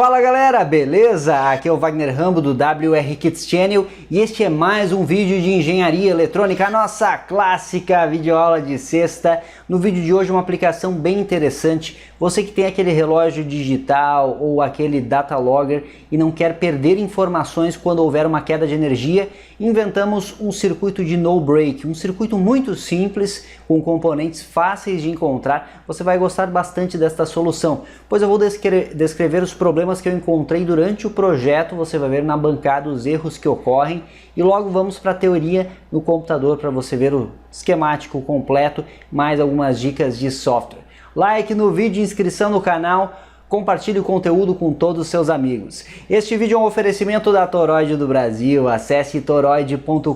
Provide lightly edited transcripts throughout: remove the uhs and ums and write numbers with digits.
Fala galera, beleza? Aqui é o Wagner Rambo do WR Kits Channel e este é mais um vídeo de engenharia eletrônica, a nossa clássica videoaula de sexta. No vídeo de hoje uma aplicação bem interessante. Você que tem aquele relógio digital ou aquele data logger e não quer perder informações quando houver uma queda de energia, inventamos um circuito de no break, um circuito muito simples, com componentes fáceis de encontrar. Você vai gostar bastante desta solução, pois eu vou descrever os problemas que eu encontrei durante o projeto. Você vai ver na bancada os erros que ocorrem e logo vamos para a teoria no computador para você ver o esquemático completo, mais algumas dicas de software. Like no vídeo, inscrição no canal, compartilhe o conteúdo com todos os seus amigos. Este vídeo é um oferecimento da Toroid do Brasil. Acesse toroid.com.br,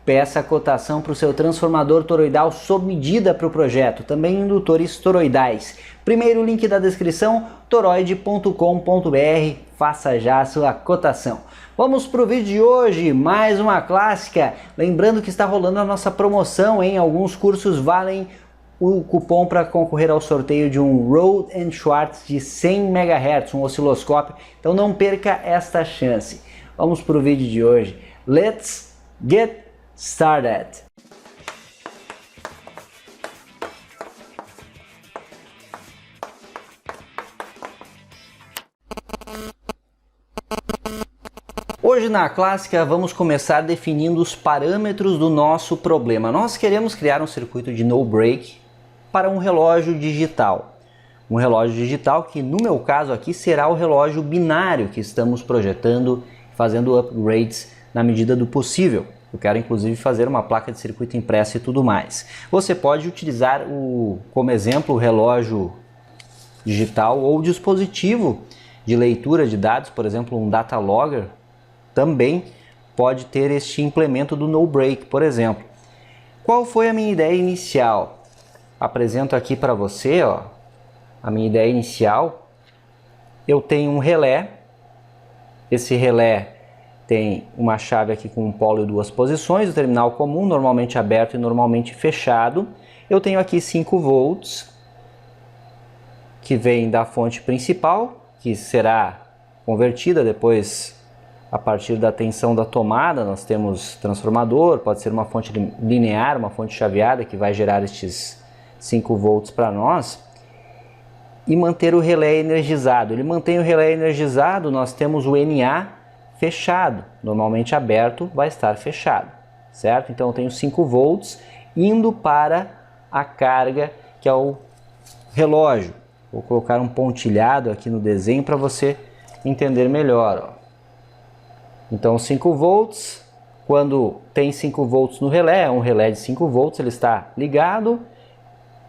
peça cotação para o seu transformador toroidal sob medida para o projeto, também indutores toroidais. Primeiro link da descrição, toroid.com.br, faça já a sua cotação. Vamos para o vídeo de hoje, mais uma clássica. Lembrando que está rolando a nossa promoção, hein? Alguns cursos valem o cupom para concorrer ao sorteio de um Rohde & Schwarz de 100 MHz, um osciloscópio. Então não perca esta chance. Vamos para o vídeo de hoje. Let's get started! Hoje na clássica vamos começar definindo os parâmetros do nosso problema. Nós queremos criar um circuito de no break para um relógio digital. Um relógio digital que no meu caso aqui será o relógio binário que estamos projetando, fazendo upgrades na medida do possível. Eu quero inclusive fazer uma placa de circuito impressa e tudo mais. Você pode utilizar como exemplo o relógio digital ou dispositivo de leitura de dados, por exemplo um data logger, também pode ter este implemento do no break, por exemplo. Qual foi a minha ideia inicial? Apresento aqui para você, ó, a minha ideia inicial. Eu tenho um relé. Esse relé tem uma chave aqui com um polo e duas posições, o terminal comum, normalmente aberto e normalmente fechado. Eu tenho aqui 5 volts, que vem da fonte principal, que será convertida depois a partir da tensão da tomada. Nós temos transformador, pode ser uma fonte linear, uma fonte chaveada que vai gerar estes 5 volts para nós. E manter o relé energizado. Ele mantém o relé energizado, nós temos o NA fechado, normalmente aberto vai estar fechado, certo? Então eu tenho 5 volts indo para a carga, que é o relógio. Vou colocar um pontilhado aqui no desenho para você entender melhor, ó. Então 5 volts, quando tem 5 volts no relé, é um relé de 5 volts, ele está ligado,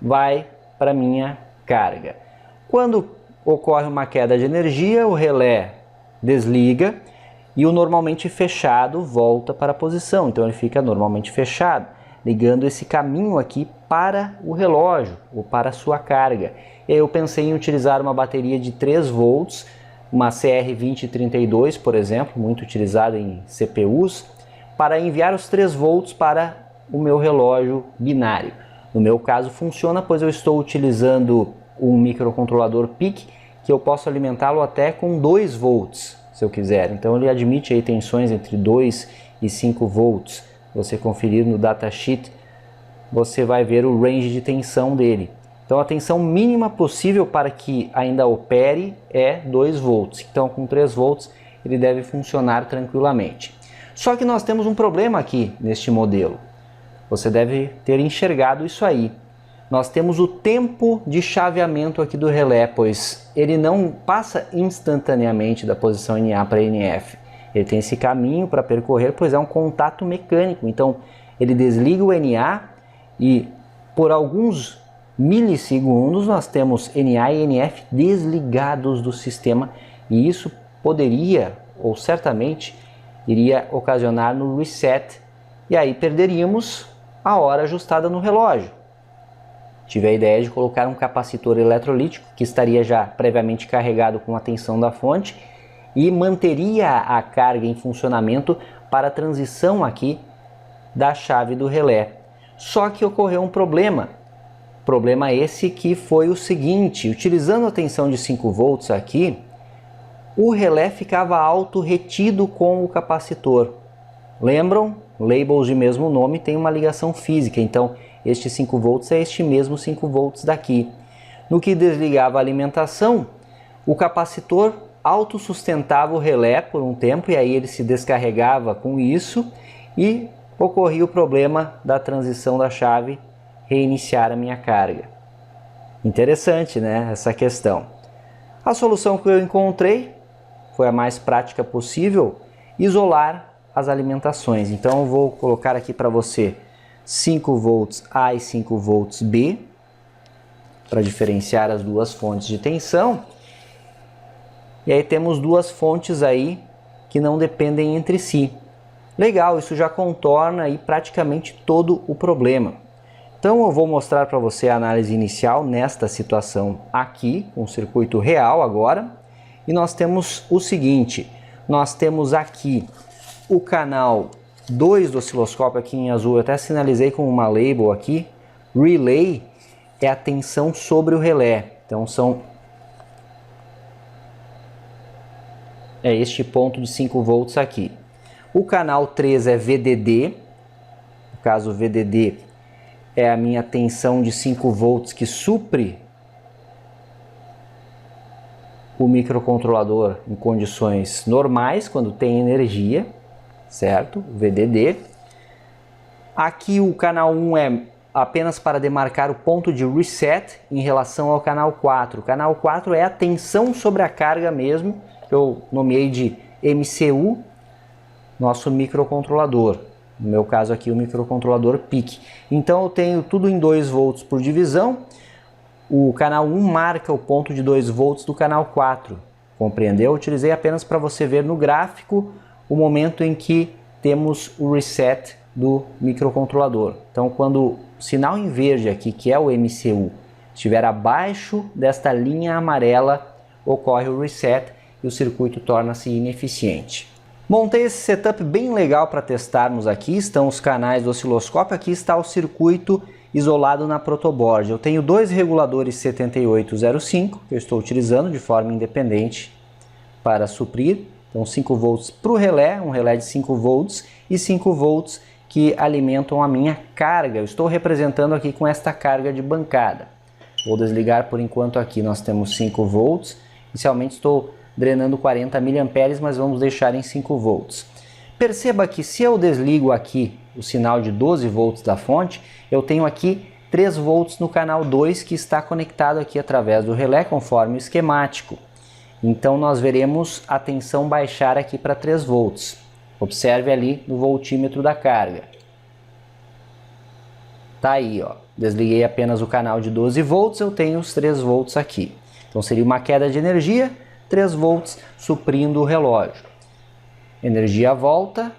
vai para a minha carga. Quando ocorre uma queda de energia, o relé desliga e o normalmente fechado volta para a posição. Então ele fica normalmente fechado, ligando esse caminho aqui para o relógio ou para a sua carga. Eu pensei em utilizar uma bateria de 3 volts, uma CR2032, por exemplo, muito utilizada em CPUs, para enviar os 3 volts para o meu relógio binário. No meu caso funciona, pois eu estou utilizando um microcontrolador PIC, que eu posso alimentá-lo até com 2 volts, se eu quiser. Então ele admite aí tensões entre 2 e 5 volts. Se você conferir no datasheet, você vai ver o range de tensão dele. Então a tensão mínima possível para que ainda opere é 2 volts. Então com 3 volts ele deve funcionar tranquilamente. Só que nós temos um problema aqui neste modelo. Você deve ter enxergado isso aí. Nós temos o tempo de chaveamento aqui do relé, pois ele não passa instantaneamente da posição NA para NF. Ele tem esse caminho para percorrer, pois é um contato mecânico. Então ele desliga o NA e por alguns milissegundos nós temos NA e NF desligados do sistema, e isso poderia ou certamente iria ocasionar no reset, e aí perderíamos a hora ajustada no relógio. Tive a ideia de colocar um capacitor eletrolítico que estaria já previamente carregado com a tensão da fonte e manteria a carga em funcionamento para a transição aqui da chave do relé. Só que ocorreu um problema. Problema esse que foi o seguinte: utilizando a tensão de 5 volts aqui, o relé ficava auto-retido com o capacitor. Lembram? Labels de mesmo nome têm uma ligação física, então este 5 volts é este mesmo 5 volts daqui. No que desligava a alimentação, o capacitor autossustentava o relé por um tempo e aí ele se descarregava com isso e ocorria o problema da transição da chave reiniciar a minha carga. Interessante, né, essa questão. A solução que eu encontrei foi a mais prática possível: isolar as alimentações. Então eu vou colocar aqui para você 5 volts A e 5 volts B para diferenciar as duas fontes de tensão. E aí temos duas fontes aí que não dependem entre si. Legal, isso já contorna aí praticamente todo o problema. Então eu vou mostrar para você a análise inicial nesta situação aqui, com o circuito real agora. E nós temos o seguinte: nós temos aqui o canal 2 do osciloscópio aqui em azul, eu até sinalizei com uma label aqui. Relay é a tensão sobre o relé, então é este ponto de 5 volts aqui. O canal 3 é VDD, no caso VDD é a minha tensão de 5 volts que supre o microcontrolador em condições normais, quando tem energia, certo? VDD. Aqui o canal 1 é apenas para demarcar o ponto de reset em relação ao canal 4. O canal 4 é a tensão sobre a carga mesmo, que eu nomeei de MCU, nosso microcontrolador. No meu caso aqui o microcontrolador PIC. Então eu tenho tudo em 2 volts por divisão. O canal 1 marca o ponto de 2 volts do canal 4. Compreendeu? Eu utilizei apenas para você ver no gráfico o momento em que temos o reset do microcontrolador. Então quando o sinal em verde aqui, que é o MCU, estiver abaixo desta linha amarela, ocorre o reset e o circuito torna-se ineficiente. Montei esse setup bem legal para testarmos aqui. Estão os canais do osciloscópio, aqui está o circuito isolado na protoboard. Eu tenho dois reguladores 7805 que eu estou utilizando de forma independente para suprir. Então 5 volts para o relé, um relé de 5 volts e 5 volts que alimentam a minha carga. Eu estou representando aqui com esta carga de bancada. Vou desligar por enquanto aqui, nós temos 5 volts. Inicialmente estou drenando 40 mA, mas vamos deixar em 5 volts. Perceba que se eu desligo aqui o sinal de 12 volts da fonte, eu tenho aqui 3 volts no canal 2 que está conectado aqui através do relé conforme o esquemático. Então nós veremos a tensão baixar aqui para 3 volts. Observe ali no voltímetro da carga. Tá aí, ó. Desliguei apenas o canal de 12 volts, eu tenho os 3 volts aqui. Então seria uma queda de energia, 3 volts suprindo o relógio. Energia volta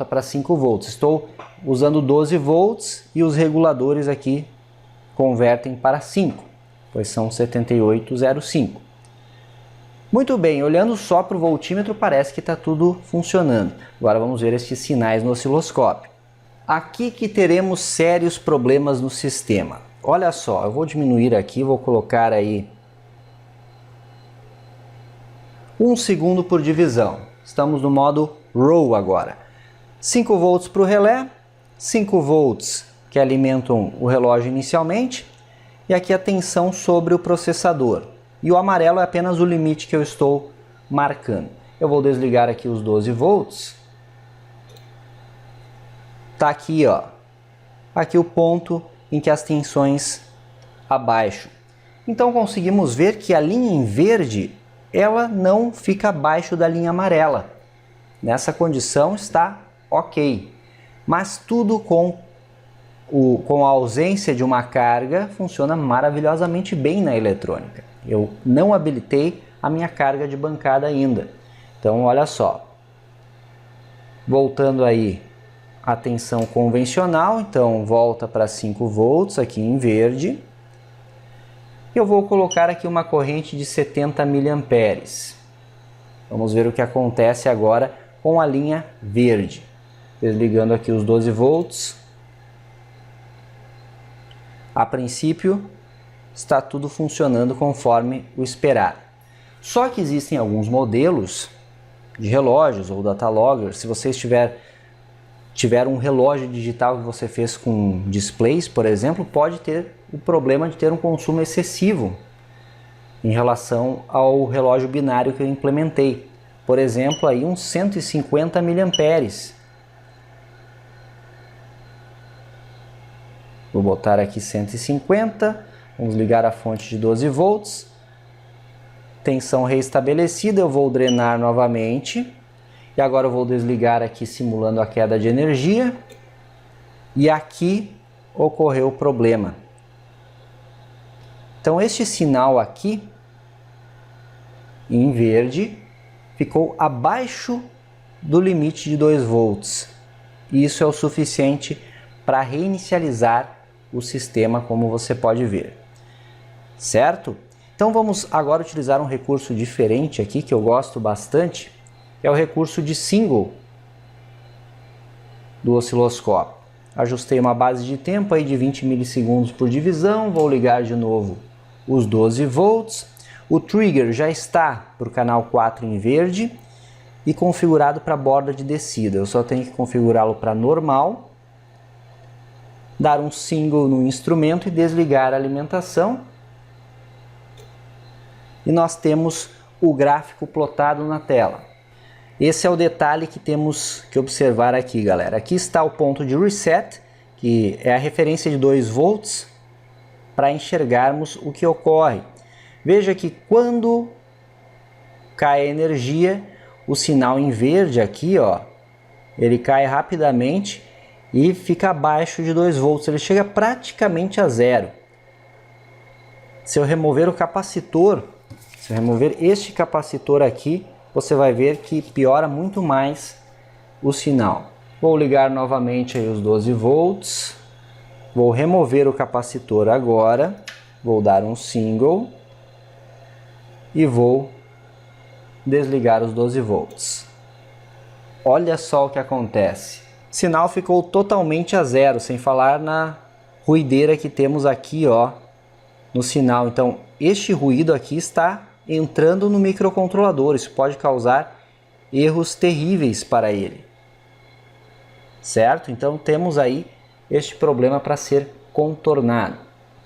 para 5 volts. Estou usando 12 volts e os reguladores aqui convertem para 5, pois são 7805. Muito bem, olhando só para o voltímetro parece que está tudo funcionando. Agora vamos ver estes sinais no osciloscópio. Aqui que teremos sérios problemas no sistema. Olha só, eu vou diminuir aqui, vou colocar aí 1 segundo por divisão. Estamos no modo RAW agora. 5 volts para o relé, 5 volts que alimentam o relógio inicialmente, e aqui a tensão sobre o processador. E o amarelo é apenas o limite que eu estou marcando. Eu vou desligar aqui os 12 volts. Tá aqui, ó. Aqui o ponto em que as tensões abaixo. Então conseguimos ver que a linha em verde ela não fica abaixo da linha amarela. Nessa condição está ok. Mas tudo com a ausência de uma carga funciona maravilhosamente bem na eletrônica. Eu não habilitei a minha carga de bancada ainda. Então olha só. Voltando aí a tensão convencional, então volta para 5 volts aqui em verde. Eu vou colocar aqui uma corrente de 70 mA. Vamos ver o que acontece agora com a linha verde. Desligando aqui os 12 volts. A princípio, está tudo funcionando conforme o esperado. Só que existem alguns modelos de relógios ou data logger. Se você tiver um relógio digital que você fez com displays, por exemplo, pode ter o problema de ter um consumo excessivo em relação ao relógio binário que eu implementei. Por exemplo, aí uns 150 mA. Vou botar aqui 150, vamos ligar a fonte de 12 volts. Tensão reestabelecida, eu vou drenar novamente. E agora eu vou desligar aqui simulando a queda de energia. E aqui ocorreu o problema. Então este sinal aqui, em verde, ficou abaixo do limite de 2 volts. Isso é o suficiente para reinicializar o sistema, como você pode ver. Certo? Então vamos agora utilizar um recurso diferente aqui, que eu gosto bastante, que é o recurso de single do osciloscópio. Ajustei uma base de tempo aí de 20 milissegundos por divisão, vou ligar de novo os 12 volts. O trigger já está para o canal 4 em verde e configurado para a borda de descida. Eu só tenho que configurá-lo para normal, dar um single no instrumento e desligar a alimentação. E nós temos o gráfico plotado na tela. Esse é o detalhe que temos que observar aqui, galera. Aqui está o ponto de reset, que é a referência de 2 volts, para enxergarmos o que ocorre. Veja que quando cai a energia, o sinal em verde aqui, ó, ele cai rapidamente e fica abaixo de 2 volts. Ele chega praticamente a zero. Se eu remover o capacitor, se eu remover este capacitor aqui, você vai ver que piora muito mais o sinal. Vou ligar novamente aí os 12 volts. Vou remover o capacitor agora. Vou dar um single. E vou desligar os 12 volts. Olha só o que acontece. O sinal ficou totalmente a zero, sem falar na ruideira que temos aqui, ó, no sinal. Então, este ruído aqui está entrando no microcontrolador. Isso pode causar erros terríveis para ele. Certo? Então, temos aí este problema para ser contornado.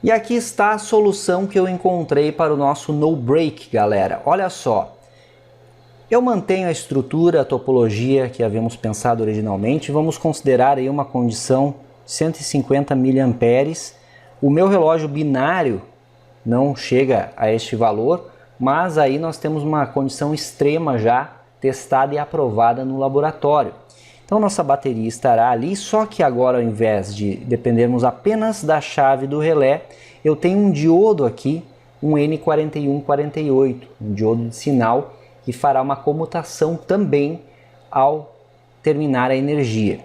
E aqui está a solução que eu encontrei para o nosso no break, galera. Olha só, eu mantenho a estrutura, a topologia que havíamos pensado originalmente. Vamos considerar aí uma condição 150 mA. O meu relógio binário não chega a este valor, mas aí nós temos uma condição extrema já testada e aprovada no laboratório. Então nossa bateria estará ali, só que agora, ao invés de dependermos apenas da chave do relé, eu tenho um diodo aqui, um N4148, um diodo de sinal que fará uma comutação também ao terminar a energia.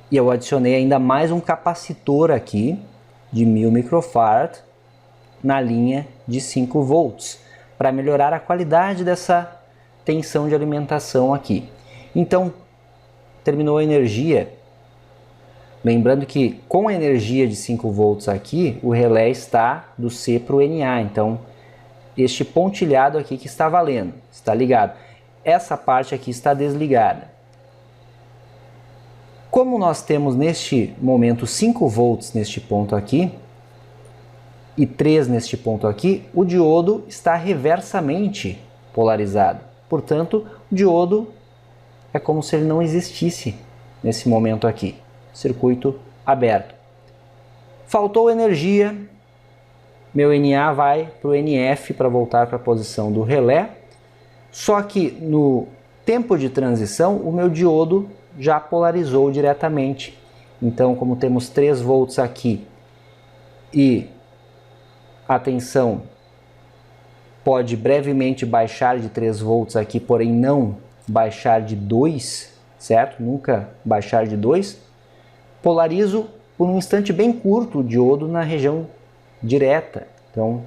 E eu adicionei ainda mais um capacitor aqui de 1000 microfarad na linha de 5 volts, para melhorar a qualidade dessa tensão de alimentação aqui. Então, terminou a energia. Lembrando que com a energia de 5 volts aqui, o relé está do C para o NA. Então, este pontilhado aqui que está valendo, está ligado. Essa parte aqui está desligada. Como nós temos neste momento 5 volts neste ponto aqui e 3 neste ponto aqui, o diodo está reversamente polarizado. Portanto, o diodo é como se ele não existisse nesse momento aqui. Circuito aberto. Faltou energia, meu NA vai para o NF para voltar para a posição do relé. Só que no tempo de transição, o meu diodo já polarizou diretamente. Então, como temos 3 volts aqui e a tensão pode brevemente baixar de 3 volts aqui, porém não baixar de 2, certo? Nunca baixar de 2. Polarizo por um instante bem curto o diodo na região direta. Então,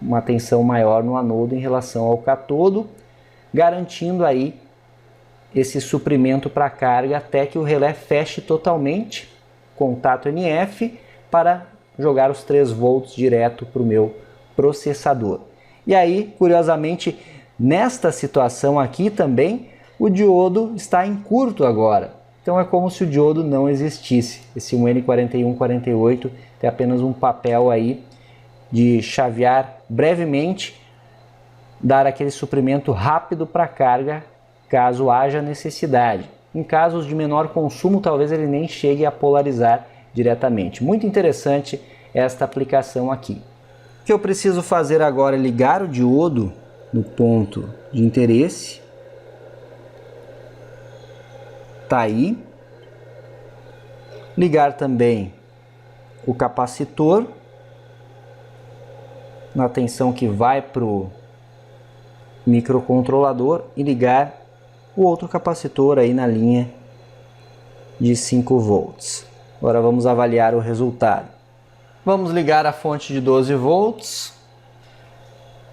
uma tensão maior no anodo em relação ao catodo, garantindo aí esse suprimento para a carga até que o relé feche totalmente, contato NF, para jogar os 3 volts direto para o meu processador. E aí, curiosamente, nesta situação aqui também, o diodo está em curto agora. Então é como se o diodo não existisse. Esse 1N4148 tem apenas um papel aí de chavear brevemente, dar aquele suprimento rápido para a carga, caso haja necessidade. Em casos de menor consumo, talvez ele nem chegue a polarizar diretamente. Muito interessante esta aplicação aqui. O que eu preciso fazer agora é ligar o diodo no ponto de interesse. Tá aí. Ligar também o capacitor na tensão que vai para o microcontrolador e ligar o outro capacitor aí na linha de 5 volts. Agora vamos avaliar o resultado. Vamos ligar a fonte de 12 volts.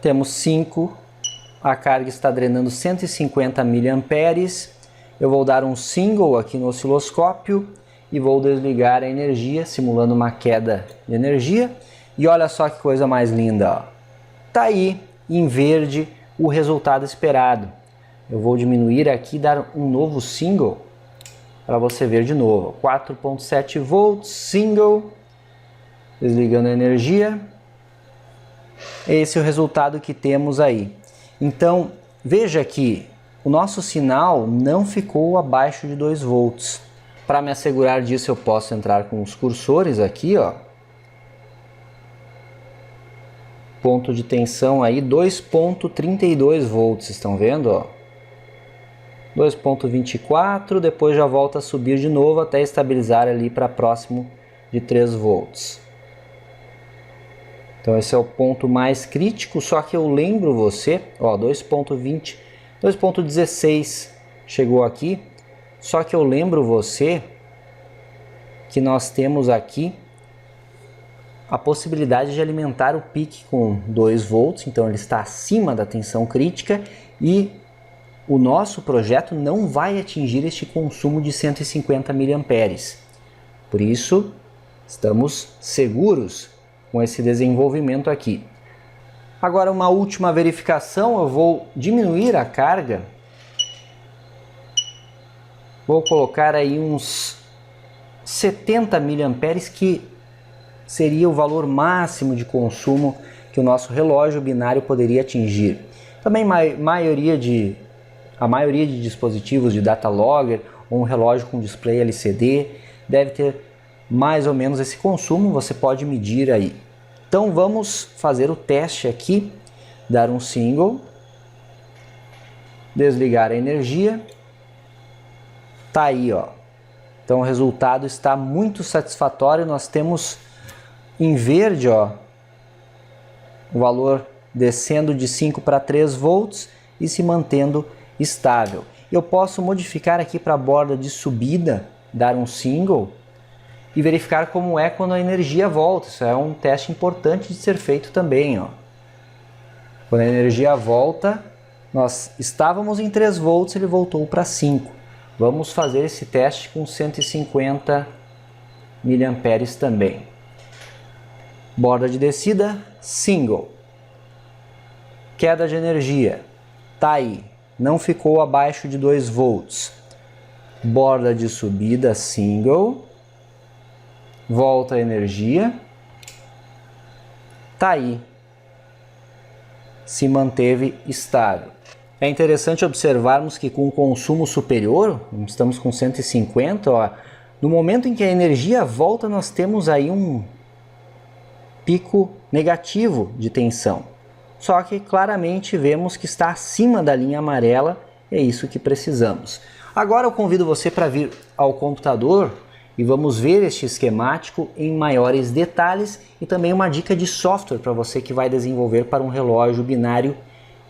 Temos 5. A carga está drenando 150 mA. Eu vou dar um single aqui no osciloscópio e vou desligar a energia, simulando uma queda de energia. E olha só que coisa mais linda, ó. Tá aí em verde o resultado esperado. Eu vou diminuir aqui e dar um novo single para você ver de novo. 4.7 volts, single, desligando a energia. Esse é o resultado que temos aí. Então, veja que o nosso sinal não ficou abaixo de 2 volts. Para me assegurar disso, eu posso entrar com os cursores aqui, ó. Ponto de tensão aí 2.32 volts, estão vendo, ó? 2.24, depois já volta a subir de novo até estabilizar ali para próximo de 3 volts. Então esse é o ponto mais crítico, só que eu lembro você, ó, 2.20, 2.16 chegou aqui, só que eu lembro você que nós temos aqui a possibilidade de alimentar o pique com 2 volts, então ele está acima da tensão crítica e o nosso projeto não vai atingir este consumo de 150 mA. Por isso, estamos seguros com esse desenvolvimento aqui. Agora, uma última verificação, eu vou diminuir a carga. Vou colocar aí uns 70 mA, que seria o valor máximo de consumo que o nosso relógio binário poderia atingir. Também a maioria de dispositivos de data logger ou um relógio com display LCD deve ter mais ou menos esse consumo, você pode medir aí. Então vamos fazer o teste aqui, dar um single, desligar a energia, tá aí, ó. Então o resultado está muito satisfatório, nós temos em verde, ó, o valor descendo de 5 para 3 volts e se mantendo estável. Eu posso modificar aqui para a borda de subida, dar um single e verificar como é quando a energia volta. Isso é um teste importante de ser feito também, ó. Quando a energia volta, nós estávamos em 3 volts, ele voltou para 5. Vamos fazer esse teste com 150 mA também. Borda de descida, single. Queda de energia, tá aí, não ficou abaixo de 2 volts. Borda de subida, single. Volta a energia, tá aí, se manteve estável. É interessante observarmos que com consumo superior, estamos com 150, ó, no momento em que a energia volta, nós temos aí um pico negativo de tensão. Só que claramente vemos que está acima da linha amarela, é isso que precisamos. Agora eu convido você para vir ao computador e vamos ver este esquemático em maiores detalhes e também uma dica de software para você que vai desenvolver para um relógio binário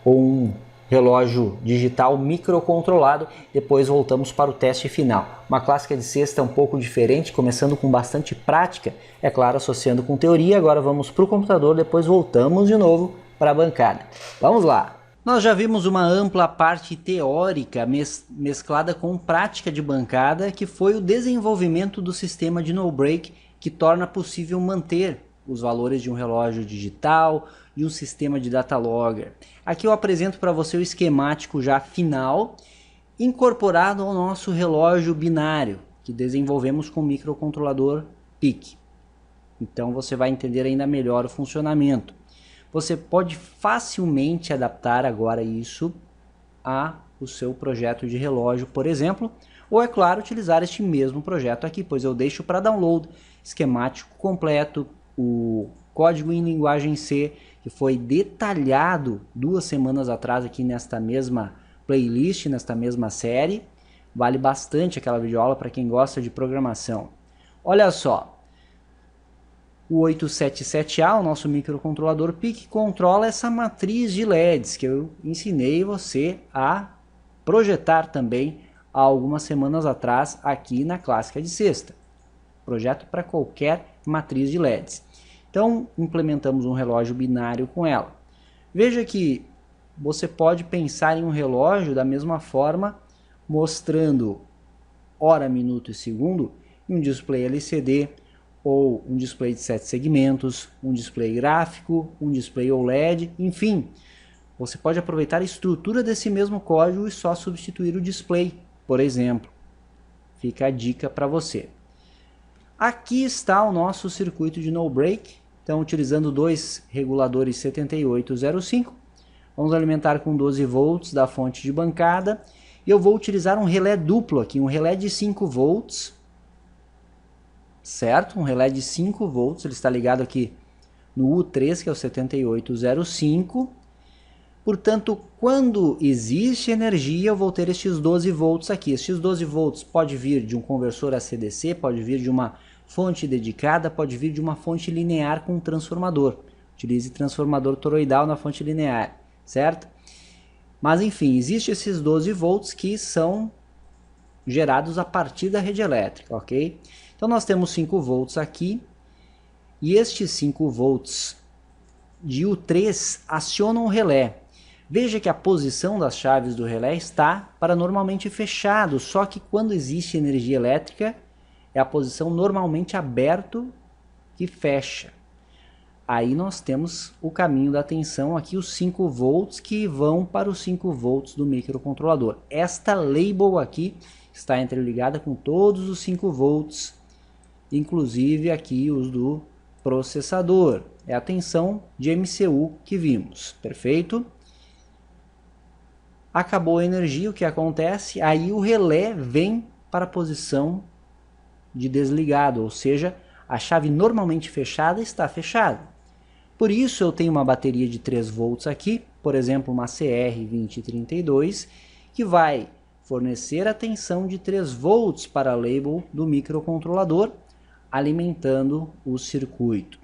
ou um relógio digital microcontrolado. Depois voltamos para o teste final. Uma clássica de sexta um pouco diferente, começando com bastante prática, é claro, associando com teoria. Agora vamos para o computador, depois voltamos de novo para a bancada. Vamos lá! Nós já vimos uma ampla parte teórica mesclada com prática de bancada, que foi o desenvolvimento do sistema de no break que torna possível manter os valores de um relógio digital, de um sistema de data logger. Aqui eu apresento para você o esquemático já final, incorporado ao nosso relógio binário, que desenvolvemos com o microcontrolador PIC. Então você vai entender ainda melhor o funcionamento. Você pode facilmente adaptar agora isso ao seu projeto de relógio, por exemplo, ou é claro, utilizar este mesmo projeto aqui, pois eu deixo para download esquemático completo, o código em linguagem C, que foi detalhado 2 semanas atrás aqui nesta mesma playlist, nesta mesma série. Vale bastante aquela videoaula para quem gosta de programação. Olha só, o 877A, o nosso microcontrolador PIC, controla essa matriz de LEDs que eu ensinei você a projetar também há algumas semanas atrás aqui na clássica de sexta. Projeto para qualquer matriz de LEDs. Então implementamos um relógio binário com ela. Veja que você pode pensar em um relógio da mesma forma, mostrando hora, minuto e segundo em um display LCD, ou um display de 7 segmentos, um display gráfico, um display OLED, enfim. Você pode aproveitar a estrutura desse mesmo código e só substituir o display, por exemplo. Fica a dica para você. Aqui está o nosso circuito de no break. Então, utilizando 2 reguladores 7805, vamos alimentar com 12 volts da fonte de bancada. E eu vou utilizar um relé duplo aqui, um relé de 5 volts. Certo? Um relé de 5 volts, ele está ligado aqui no U3, que é o 7805. Portanto, quando existe energia, eu vou ter estes 12 volts aqui. Estes 12 volts pode vir de um conversor AC/DC, pode vir de uma fonte dedicada, pode vir de uma fonte linear com um transformador. Utilize transformador toroidal na fonte linear, certo? Mas enfim, existem esses 12 volts que são gerados a partir da rede elétrica, ok? Então nós temos 5 volts aqui, e estes 5 volts de U3 acionam o relé. Veja que a posição das chaves do relé está para normalmente fechado, só que quando existe energia elétrica, é a posição normalmente aberto que fecha. Aí nós temos o caminho da tensão aqui, os 5 volts que vão para os 5 volts do microcontrolador. Esta label aqui está interligada com todos os 5 volts, inclusive aqui os do processador. É a tensão de MCU que vimos, perfeito? Acabou a energia, o que acontece? Aí o relé vem para a posição de desligado, ou seja, a chave normalmente fechada está fechada. Por isso eu tenho uma bateria de 3 volts aqui, por exemplo uma CR2032, que vai fornecer a tensão de 3 volts para a label do microcontrolador, alimentando o circuito.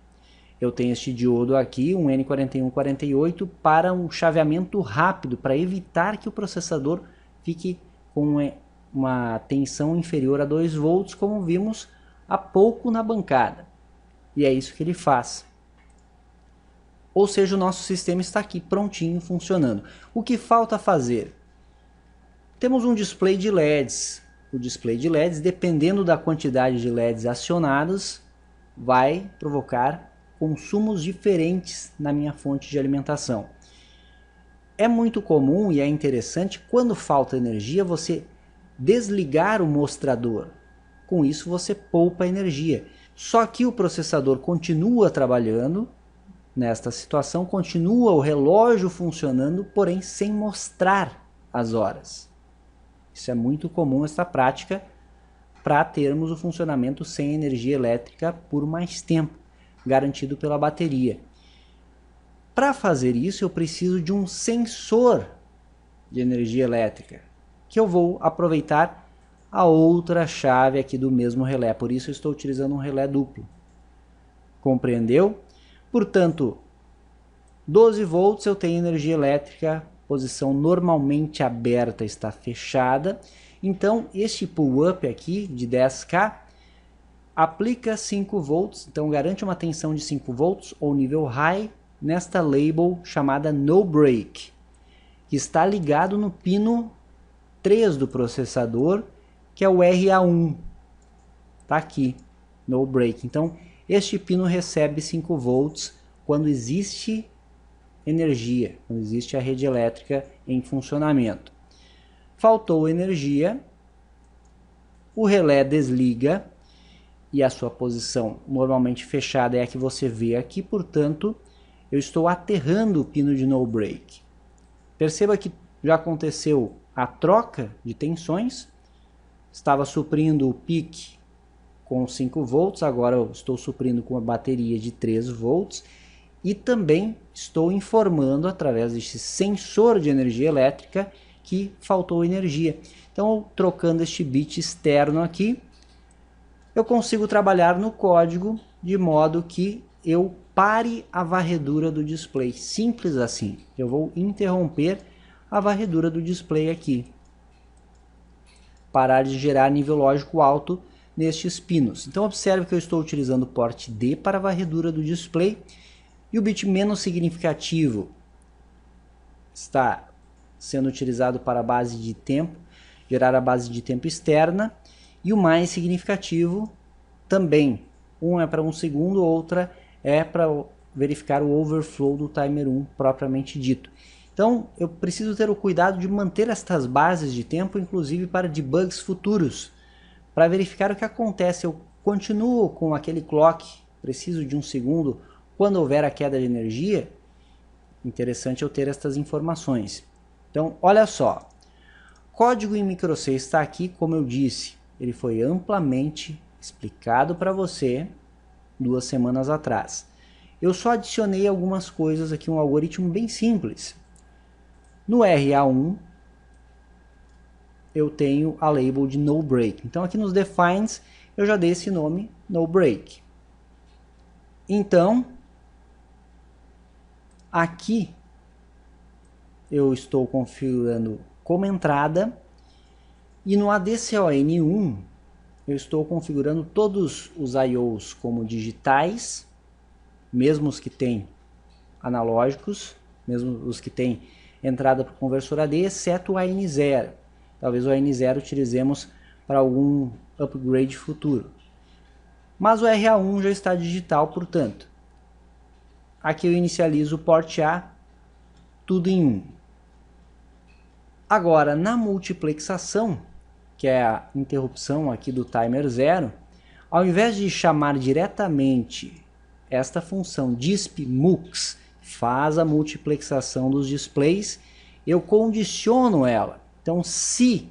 Eu tenho este diodo aqui, um N4148, para um chaveamento rápido, para evitar que o processador fique com uma tensão inferior a 2 volts, como vimos há pouco na bancada. E é isso que ele faz. Ou seja, o nosso sistema está aqui prontinho, funcionando. O que falta fazer? Temos um display de LEDs. O display de LEDs, dependendo da quantidade de LEDs acionados, vai provocar consumos diferentes na minha fonte de alimentação. É muito comum e é interessante, quando falta energia, você desligar o mostrador. Com isso você poupa energia. Só que o processador continua trabalhando, nesta situação continua o relógio funcionando, porém sem mostrar as horas. Isso é muito comum, essa prática, para termos o funcionamento sem energia elétrica por mais tempo, garantido pela bateria. Para fazer isso eu preciso de um sensor de energia elétrica, que eu vou aproveitar a outra chave aqui do mesmo relé, por isso eu estou utilizando um relé duplo. Compreendeu? Portanto, 12 volts eu tenho energia elétrica, posição normalmente aberta está fechada, então este pull-up aqui de 10K aplica 5 volts, então garante uma tensão de 5 volts ou nível high nesta label chamada no break, que está ligado no pino 3 do processador, que é o RA1. Está aqui, no break. Então, este pino recebe 5 volts quando existe energia, quando existe a rede elétrica em funcionamento. Faltou energia, o relé desliga e a sua posição normalmente fechada é a que você vê aqui, portanto, eu estou aterrando o pino de no break. Perceba que já aconteceu a troca de tensões, estava suprindo o pique com 5 volts, agora eu estou suprindo com uma bateria de 3 volts e também estou informando através desse sensor de energia elétrica que faltou energia. Então, trocando este bit externo aqui, eu consigo trabalhar no código de modo que eu pare a varredura do display. Simples assim. Eu vou interromper a varredura do display aqui. Parar de gerar nível lógico alto nestes pinos. Então observe que eu estou utilizando o porte D para a varredura do display e o bit menos significativo está sendo utilizado para a base de tempo, gerar a base de tempo externa, e o mais significativo também. Um é para 1 segundo, outra é para verificar o overflow do timer 1 propriamente dito. Então eu preciso ter o cuidado de manter estas bases de tempo, inclusive para debugs futuros, para verificar o que acontece. Eu continuo com aquele clock, preciso de 1 segundo, quando houver a queda de energia. Interessante eu ter estas informações. Então, olha só, código em micro C está aqui, como eu disse, ele foi amplamente explicado para você 2 semanas atrás. Eu só adicionei algumas coisas aqui, um algoritmo bem simples. No RA1, eu tenho a label de no break. Então aqui nos defines eu já dei esse nome, no break. Então, aqui eu estou configurando como entrada e no ADCON1 eu estou configurando todos os IOs como digitais, mesmo os que têm analógicos, mesmo os que têm entrada para o conversor AD, exceto o AN0. Talvez o AN0 utilizemos para algum upgrade futuro. Mas o RA1 já está digital, portanto. Aqui eu inicializo o port A, tudo em 1. Agora, na multiplexação, que é a interrupção aqui do timer 0, ao invés de chamar diretamente esta função dispmux, faz a multiplexação dos displays, eu condiciono ela. Então, se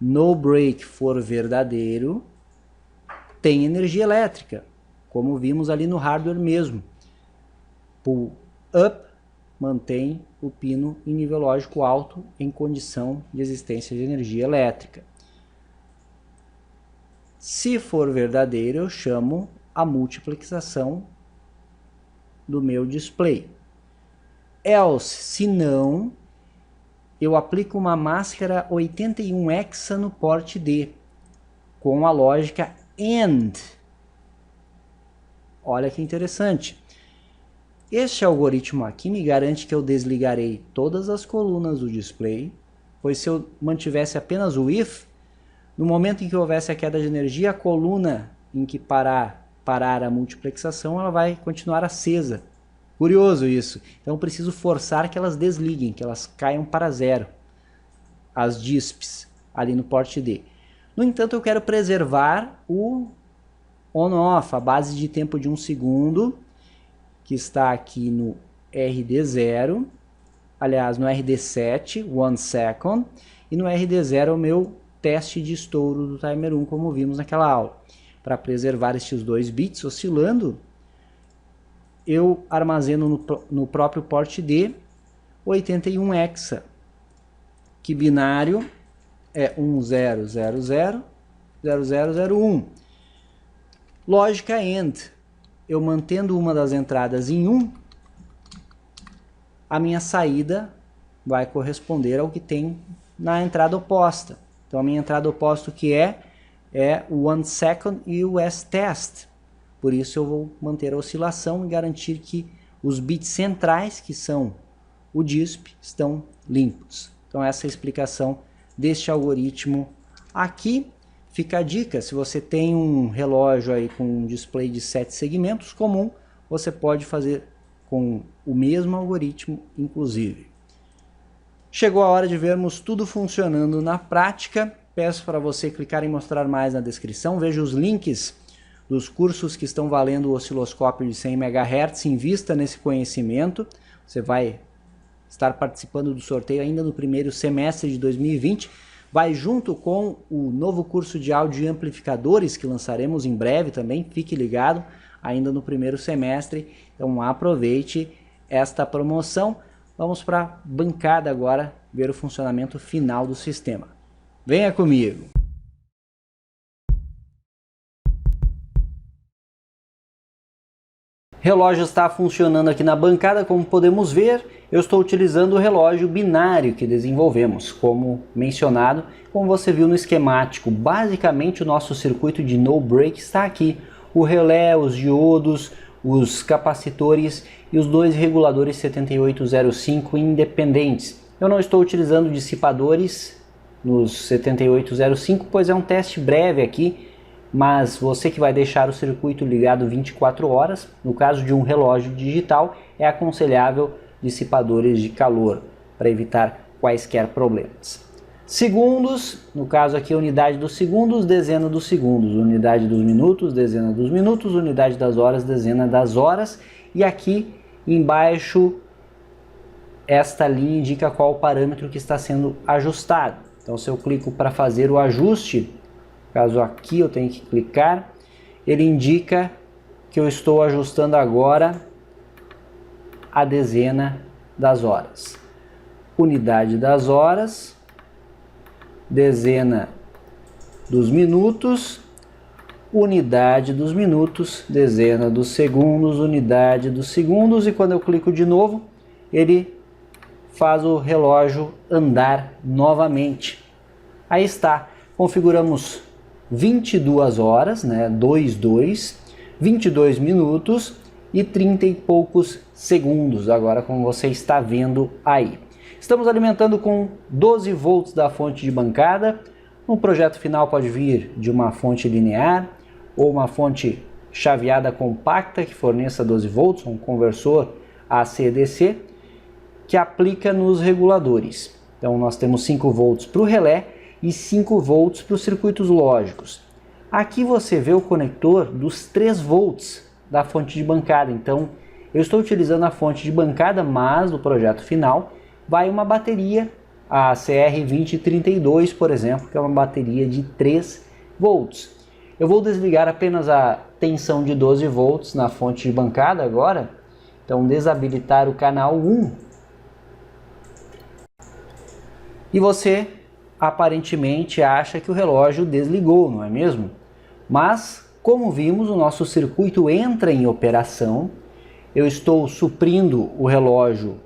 no break for verdadeiro, tem energia elétrica, como vimos ali no hardware mesmo. Pull up mantém o pino em nível lógico alto em condição de existência de energia elétrica. Se for verdadeiro, eu chamo a multiplexação do meu display. Else, se não, eu aplico uma máscara 81 hexa no port D, com a lógica AND. Olha que interessante. Este algoritmo aqui me garante que eu desligarei todas as colunas do display, pois se eu mantivesse apenas o if, no momento em que houvesse a queda de energia, a coluna em que parar a multiplexação, ela vai continuar acesa. Curioso isso. Então eu preciso forçar que elas desliguem, que elas caiam para 0. As DISPs ali no port D. No entanto, eu quero preservar o on-off, a base de tempo de 1 segundo, que está aqui no RD0, aliás, no RD7, 1 second, e no RD0 é o meu teste de estouro do timer 1, como vimos naquela aula. Para preservar estes 2 bits oscilando, eu armazeno no próprio port D 81 hexa, que binário é 10000001. Lógica AND, eu mantendo uma das entradas em 1, a minha saída vai corresponder ao que tem na entrada oposta. Então a minha entrada oposta que é o 1 second e o S-test. Por isso eu vou manter a oscilação e garantir que os bits centrais, que são o DISP, estão limpos. Então essa é a explicação deste algoritmo aqui. fica a dica, se você tem um relógio aí com um display de 7 segmentos comum, você pode fazer com o mesmo algoritmo, inclusive. Chegou a hora de vermos tudo funcionando na prática. Peço para você clicar em mostrar mais na descrição, veja os links dos cursos que estão valendo o osciloscópio de 100 MHz, invista nesse conhecimento, você vai estar participando do sorteio ainda no primeiro semestre de 2020, vai junto com o novo curso de áudio e amplificadores que lançaremos em breve também, fique ligado, ainda no primeiro semestre, então aproveite esta promoção. Vamos para a bancada agora, ver o funcionamento final do sistema. Venha comigo! Relógio está funcionando aqui na bancada, como podemos ver, eu estou utilizando o relógio binário que desenvolvemos, como mencionado, como você viu no esquemático. Basicamente o nosso circuito de no break está aqui, o relé, os diodos, os capacitores e os dois reguladores 7805 independentes. Eu não estou utilizando dissipadores nos 7805, pois é um teste breve aqui, mas você que vai deixar o circuito ligado 24 horas, no caso de um relógio digital, é aconselhável dissipadores de calor para evitar quaisquer problemas. Segundos, no caso aqui unidade dos segundos, dezena dos segundos, unidade dos minutos, dezena dos minutos, unidade das horas, dezena das horas, e aqui embaixo esta linha indica qual o parâmetro que está sendo ajustado. Então se eu clico para fazer o ajuste, caso aqui eu tenho que clicar, ele indica que eu estou ajustando agora a dezena das horas. Unidade das horas, dezena dos minutos, unidade dos minutos, dezena dos segundos, unidade dos segundos, e quando eu clico de novo, ele faz o relógio andar novamente. Aí está, configuramos 22 horas, né, 22 minutos e 30 e poucos segundos, agora como você está vendo aí. Estamos alimentando com 12 volts da fonte de bancada. No projeto final pode vir de uma fonte linear ou uma fonte chaveada compacta que forneça 12 volts, um conversor AC/DC que aplica nos reguladores. Então nós temos 5 volts para o relé e 5 volts para os circuitos lógicos. Aqui você vê o conector dos 3 volts da fonte de bancada. Então eu estou utilizando a fonte de bancada, mas no projeto final vai uma bateria, a CR2032, por exemplo, que é uma bateria de 3 volts. Eu vou desligar apenas a tensão de 12 volts na fonte de bancada agora. Então desabilitar o canal 1. E você aparentemente acha que o relógio desligou, não é mesmo? Mas, como vimos, o nosso circuito entra em operação. Eu estou suprindo o relógio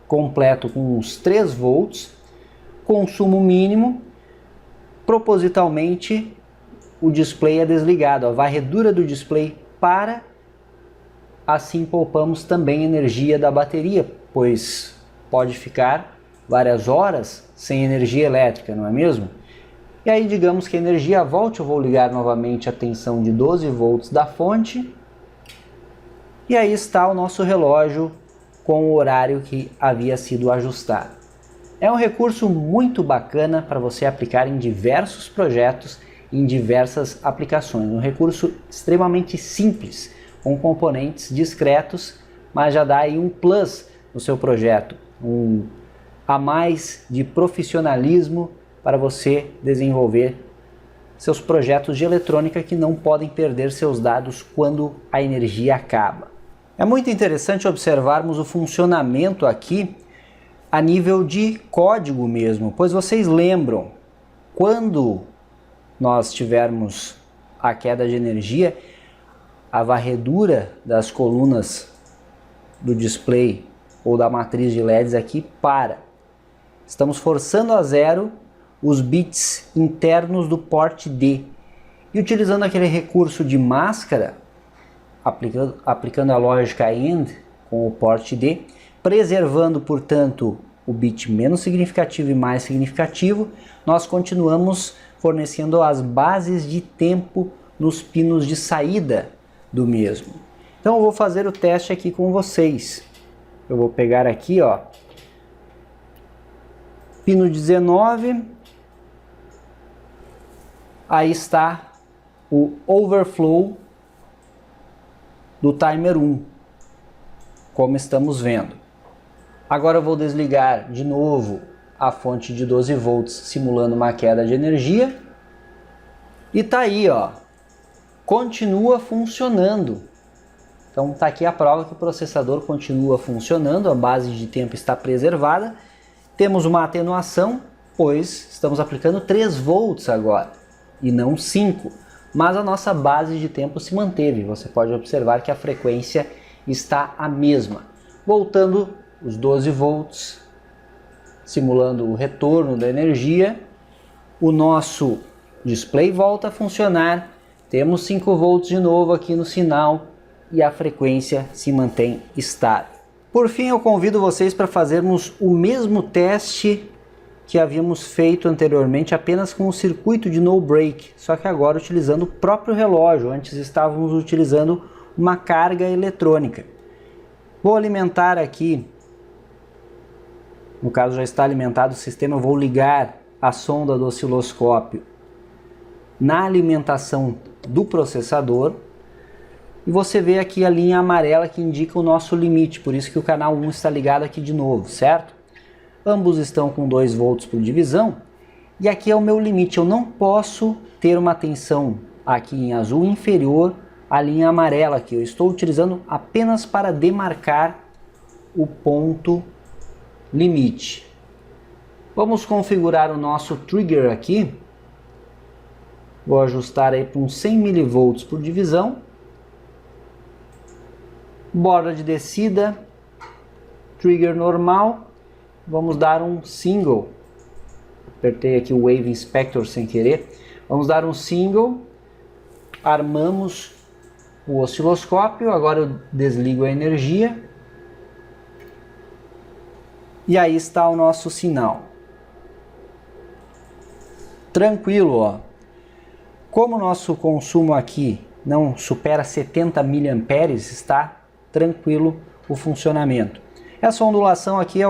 completo com uns 3 volts, consumo mínimo. Propositalmente, o display é desligado, a varredura do display para, assim poupamos também energia da bateria, pois pode ficar várias horas sem energia elétrica, não é mesmo? E aí digamos que a energia volte, eu vou ligar novamente a tensão de 12 volts da fonte, e aí está o nosso relógio com o horário que havia sido ajustado. É um recurso muito bacana para você aplicar em diversos projetos, em diversas aplicações. Um recurso extremamente simples, com componentes discretos, mas já dá aí um plus no seu projeto, a mais de profissionalismo para você desenvolver seus projetos de eletrônica que não podem perder seus dados quando a energia acaba. É muito interessante observarmos o funcionamento aqui a nível de código mesmo, pois vocês lembram, quando nós tivermos a queda de energia, a varredura das colunas do display ou da matriz de LEDs aqui para. Estamos forçando a zero os bits internos do porte D. E utilizando aquele recurso de máscara, aplicando a lógica AND com o porte D, preservando, portanto, o bit menos significativo e mais significativo, nós continuamos fornecendo as bases de tempo nos pinos de saída do mesmo. Então eu vou fazer o teste aqui com vocês. Eu vou pegar aqui, ó, pino 19, aí está o overflow do timer 1, como estamos vendo. Agora eu vou desligar de novo a fonte de 12 volts, simulando uma queda de energia. E tá aí, ó, continua funcionando. Então tá aqui a prova que o processador continua funcionando, a base de tempo está preservada. Temos uma atenuação, pois estamos aplicando 3 volts agora, e não 5. Mas a nossa base de tempo se manteve. Você pode observar que a frequência está a mesma. Voltando os 12 volts, simulando o retorno da energia, o nosso display volta a funcionar. Temos 5 volts de novo aqui no sinal e a frequência se mantém estável. Por fim, eu convido vocês para fazermos o mesmo teste que havíamos feito anteriormente apenas com o circuito de no break, só que agora utilizando o próprio relógio. Antes estávamos utilizando uma carga eletrônica. Vou alimentar aqui, no caso já está alimentado o sistema, eu vou ligar a sonda do osciloscópio na alimentação do processador. E você vê aqui a linha amarela que indica o nosso limite, por isso que o canal 1 está ligado aqui de novo, certo? Ambos estão com 2 volts por divisão, e aqui é o meu limite. Eu não posso ter uma tensão aqui em azul inferior à linha amarela, que eu estou utilizando apenas para demarcar o ponto limite. Vamos configurar o nosso trigger aqui. Vou ajustar aí para uns 100 mV por divisão. Borda de descida, trigger normal, vamos dar um single. Apertei aqui o Wave Inspector sem querer. Vamos dar um single, armamos o osciloscópio, agora eu desligo a energia. E aí está o nosso sinal. Tranquilo, ó. Como o nosso consumo aqui não supera 70 mA, está tranquilo o funcionamento. Essa ondulação aqui é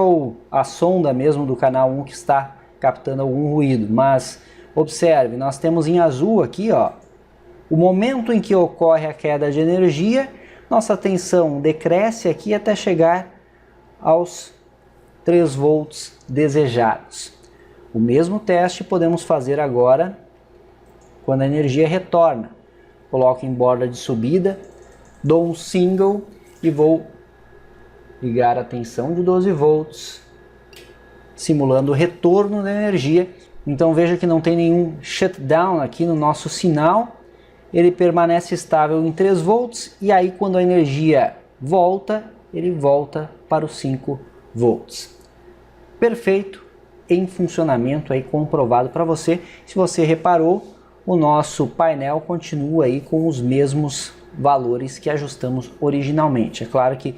a sonda mesmo do canal 1 que está captando algum ruído, mas observe, nós temos em azul aqui, ó, o momento em que ocorre a queda de energia, nossa tensão decresce aqui até chegar aos 3 volts desejados. O mesmo teste podemos fazer agora quando a energia retorna. Coloco em borda de subida, dou um single e vou ligar a tensão de 12 volts, simulando o retorno da energia. Então veja que não tem nenhum shutdown aqui no nosso sinal, ele permanece estável em 3 volts, e aí quando a energia volta, ele volta para os 5 volts. Perfeito, em funcionamento aí, comprovado para você. Se você reparou, o nosso painel continua aí com os mesmos valores que ajustamos originalmente. É claro que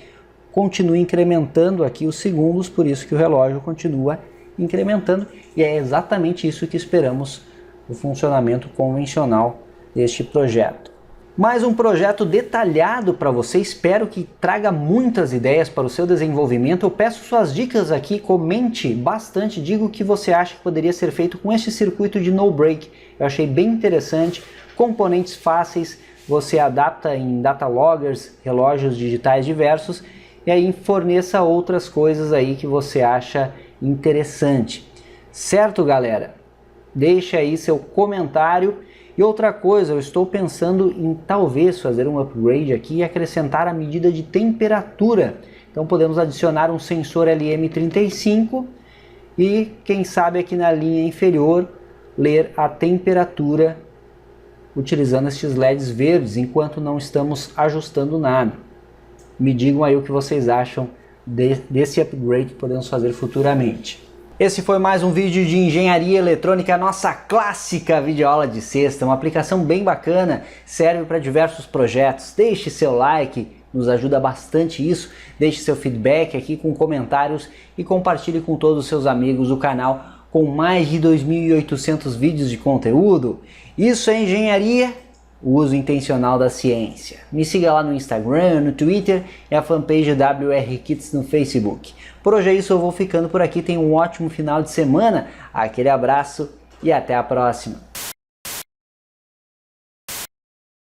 continua incrementando aqui os segundos, por isso que o relógio continua incrementando, e é exatamente isso que esperamos do funcionamento convencional deste projeto. Mais um projeto detalhado para você, espero que traga muitas ideias para o seu desenvolvimento. Eu peço suas dicas aqui, comente bastante, diga o que você acha que poderia ser feito com este circuito de no break. Eu achei bem interessante, componentes fáceis, você adapta em data loggers, relógios digitais diversos, e aí forneça outras coisas aí que você acha interessante. Certo, galera? Deixe aí seu comentário. E outra coisa, eu estou pensando em talvez fazer um upgrade aqui e acrescentar a medida de temperatura. Então podemos adicionar um sensor LM35 e quem sabe aqui na linha inferior ler a temperatura utilizando estes LEDs verdes enquanto não estamos ajustando nada. Me digam aí o que vocês acham desse upgrade que podemos fazer futuramente. Esse foi mais um vídeo de engenharia eletrônica, nossa clássica videoaula de sexta, uma aplicação bem bacana, serve para diversos projetos. Deixe seu like, nos ajuda bastante isso, deixe seu feedback aqui com comentários e compartilhe com todos os seus amigos o canal com mais de 2.800 vídeos de conteúdo. Isso é engenharia, o uso intencional da ciência. Me siga lá no Instagram, no Twitter e a fanpage WR Kits no Facebook. Por hoje é isso, eu vou ficando por aqui. Tenha um ótimo final de semana. Aquele abraço e até a próxima.